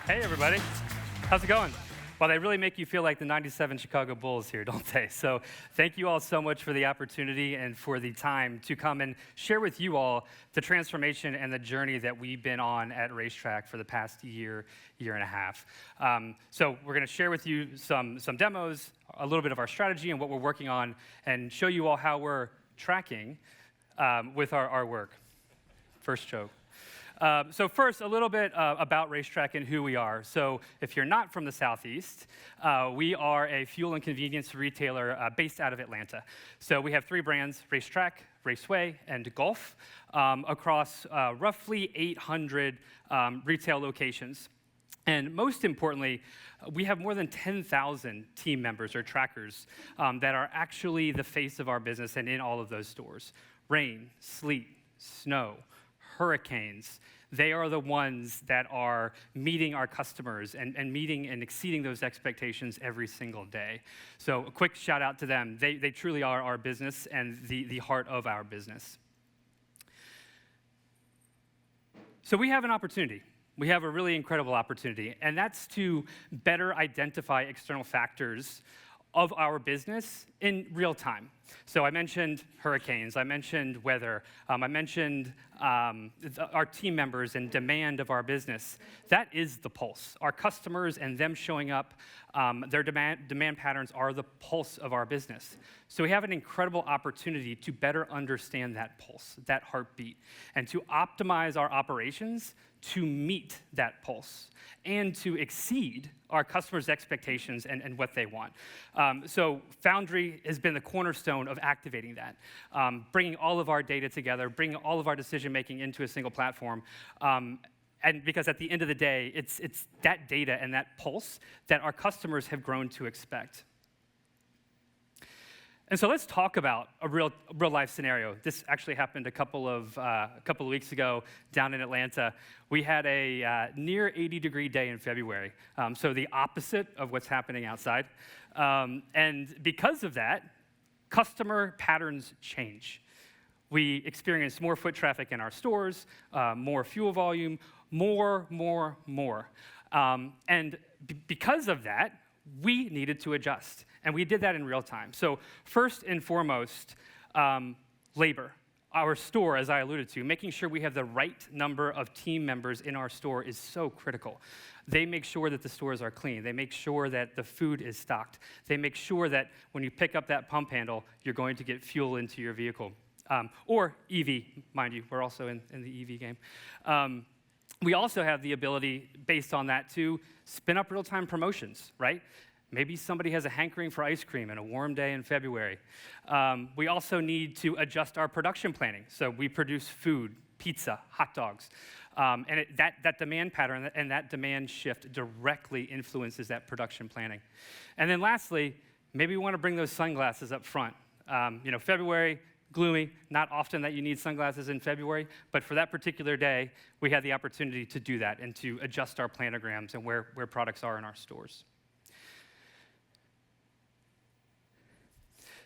Hey, everybody. How's it going? Well, they really make you feel like the 97 Chicago Bulls here, don't they? So thank you all so much for the opportunity and for the time to come and share with you all the transformation and the journey that we've been on at Racetrack for the past year and a half. So we're going to share with you some demos, a little bit of our strategy and what we're working on, and show you all how we're tracking with our work. First joke. So first, a little bit about Racetrack and who we are. So if you're not from the Southeast, we are a fuel and convenience retailer based out of Atlanta. So we have three brands, Racetrack, Raceway, and Golf, across roughly 800 retail locations. And most importantly, we have more than 10,000 team members or trackers that are actually the face of our business and in all of those stores. Rain, sleet, snow, hurricanes, they are the ones that are meeting our customers and meeting and exceeding those expectations every single day. So a quick shout out to them. They truly are our business and the heart of our business. So we have an opportunity. We have a really incredible opportunity, and that's to better identify external factors of our business in real time. So I mentioned hurricanes, I mentioned weather, I mentioned our team members and demand of our business. That is the pulse. Our customers and them showing up, their demand patterns are the pulse of our business. So we have an incredible opportunity to better understand that pulse, that heartbeat, and to optimize our operations to meet that pulse and to exceed our customers' expectations and what they want. So Foundry has been the cornerstone of activating that, bringing all of our data together, bringing all of our decision-making into a single platform. And because at the end of the day, it's that data and that pulse that our customers have grown to expect. And so let's talk about a real life scenario. This actually happened a couple of weeks ago down in Atlanta. We had a near 80-degree day in February, so the opposite of what's happening outside. And because of that, customer patterns change. We experience more foot traffic in our stores, more fuel volume, more. And because of that, we needed to adjust. And we did that in real time. So first and foremost, labor. Our store, as I alluded to, making sure we have the right number of team members in our store is so critical. They make sure that the stores are clean. They make sure that the food is stocked. They make sure that when you pick up that pump handle, you're going to get fuel into your vehicle. Or EV, mind you, we're also in the EV game. We also have the ability, based on that, to spin up real-time promotions, right? Maybe somebody has a hankering for ice cream and a warm day in February. We also need to adjust our production planning. So we produce food, pizza, hot dogs. And that demand pattern and that demand shift directly influences that production planning. And then lastly, maybe we want to bring those sunglasses up front. February, gloomy, not often that you need sunglasses in February, but for that particular day, we had the opportunity to do that and to adjust our planograms and where products are in our stores.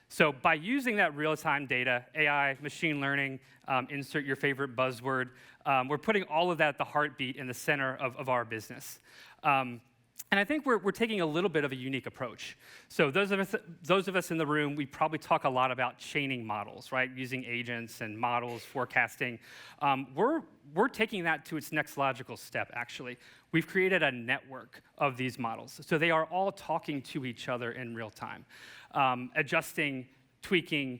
So by using that real-time data, AI, machine learning, insert your favorite buzzword, we're putting all of that at the heartbeat in the center of our business. And I think we're taking a little bit of a unique approach. So those of us in the room, we probably talk a lot about chaining models, right? Using agents and models, forecasting. We're taking that to its next logical step, actually. We've created a network of these models. So they are all talking to each other in real time, adjusting, tweaking,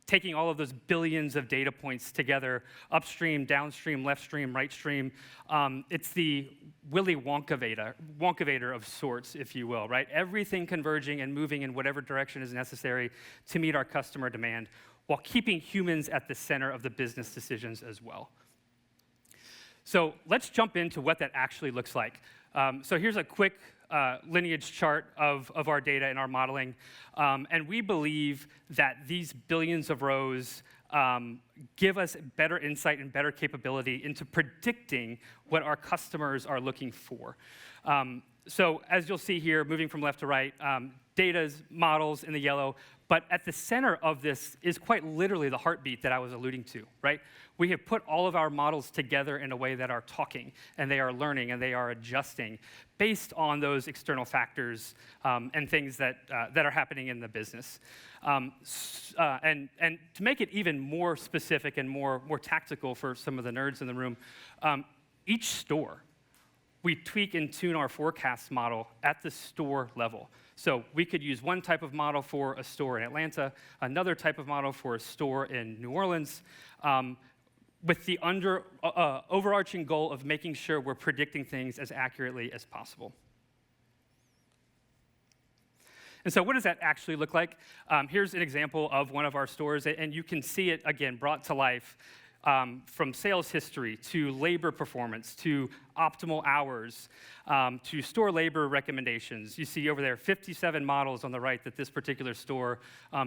taking all of those billions of data points together, upstream, downstream, left stream, right stream. It's the Willy Wonkavator of sorts, if you will, right? Everything converging and moving in whatever direction is necessary to meet our customer demand, while keeping humans at the center of the business decisions as well. So let's jump into what that actually looks like. So here's a quick lineage chart of our data and our modeling. And we believe that these billions of rows give us better insight and better capability into predicting what our customers are looking for. So as you'll see here, moving from left to right, data's models in the yellow, But at the center of this is quite literally the heartbeat that I was alluding to, right? We have put all of our models together in a way that are talking, and they are learning, and they are adjusting based on those external factors and things that are happening in the business. And to make it even more specific and more tactical for some of the nerds in the room, each store, we tweak and tune our forecast model at the store level. So we could use one type of model for a store in Atlanta, another type of model for a store in New Orleans, with the overarching goal of making sure we're predicting things as accurately as possible. And so what does that actually look like? Here's an example of one of our stores, and you can see it, again, brought to life from sales history to labor performance to optimal hours to store labor recommendations. You see over there 57 models on the right that this particular store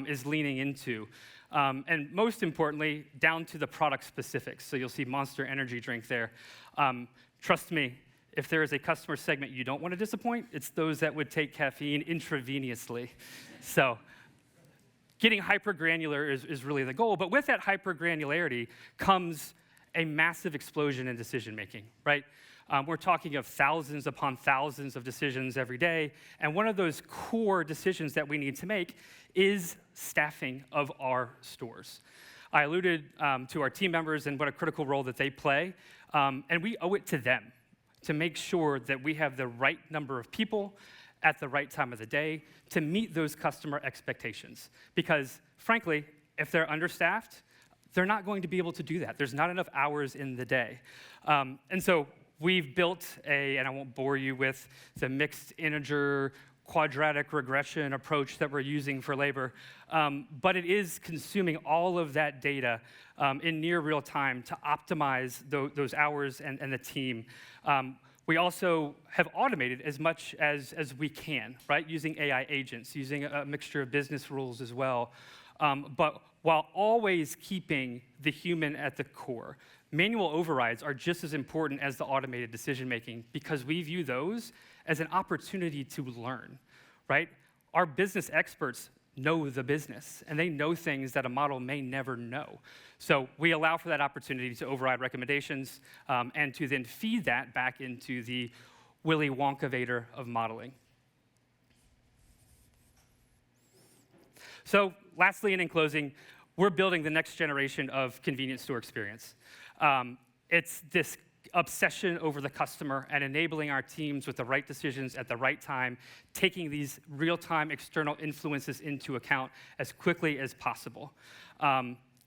is leaning into. And most importantly, down to the product specifics. So you'll see Monster Energy drink there. Trust me, if there is a customer segment you don't want to disappoint, it's those that would take caffeine intravenously. So getting hypergranular is really the goal, but with that hypergranularity comes a massive explosion in decision making, right? We're talking of thousands upon thousands of decisions every day, and one of those core decisions that we need to make is staffing of our stores. I alluded to our team members and what a critical role that they play, and we owe it to them to make sure that we have the right number of people at the right time of the day to meet those customer expectations. Because, frankly, if they're understaffed, they're not going to be able to do that. There's not enough hours in the day. And so we've built and I won't bore you with the mixed integer quadratic regression approach that we're using for labor, but it is consuming all of that data in near real time to optimize those hours and the team. We also have automated as much as we can, right? Using AI agents, using a mixture of business rules as well, but while always keeping the human at the core. Manual overrides are just as important as the automated decision-making because we view those as an opportunity to learn, right? Our business experts know the business, and they know things that a model may never know. So we allow for that opportunity to override recommendations and to then feed that back into the Willy Wonka-vator of modeling. So lastly, and in closing, we're building the next generation of convenience store experience. It's this obsession over the customer and enabling our teams with the right decisions at the right time, taking these real-time external influences into account as quickly as possible.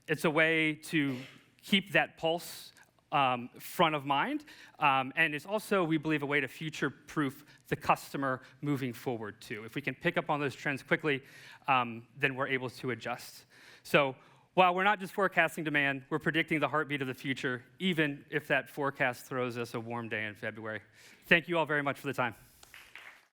It's a way to keep that pulse front of mind, and it's also, we believe, a way to future-proof the customer moving forward, too. If we can pick up on those trends quickly, then we're able to adjust. So while we're not just forecasting demand, we're predicting the heartbeat of the future, even if that forecast throws us a warm day in February. Thank you all very much for the time.